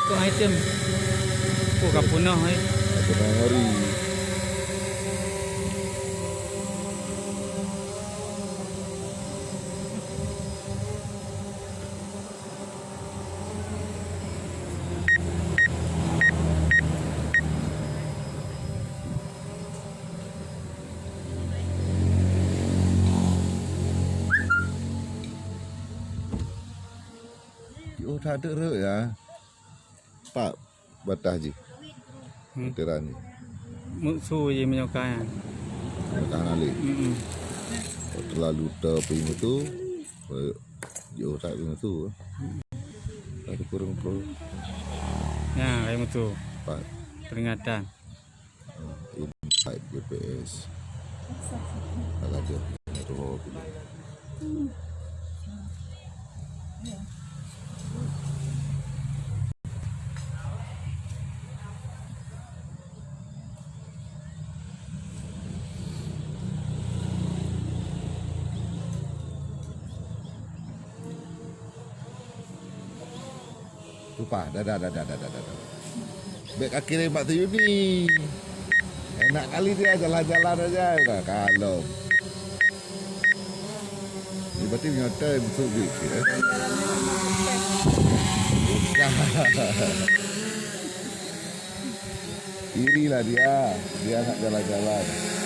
Kau item. Oh, kau punah eh. Apa nak ngori. Oh, tak ada rek ya. Pak batas je. Teran ni. Musuh je menyokai. Batas nalik. Kalau terlalu terpingu tu, dia tak pingu tu. Ada kurang pro. Ya, kayak musuh. Pak Peringatan. Inside GPS. Agak dia. Terus. Lupa, dah. Baik kaki rembat tu ni. Enak kali dia jalan-jalan aja. Dah kalau. Ni berarti punya time untuk week. Irilah dia. Dia nak jalan-jalan.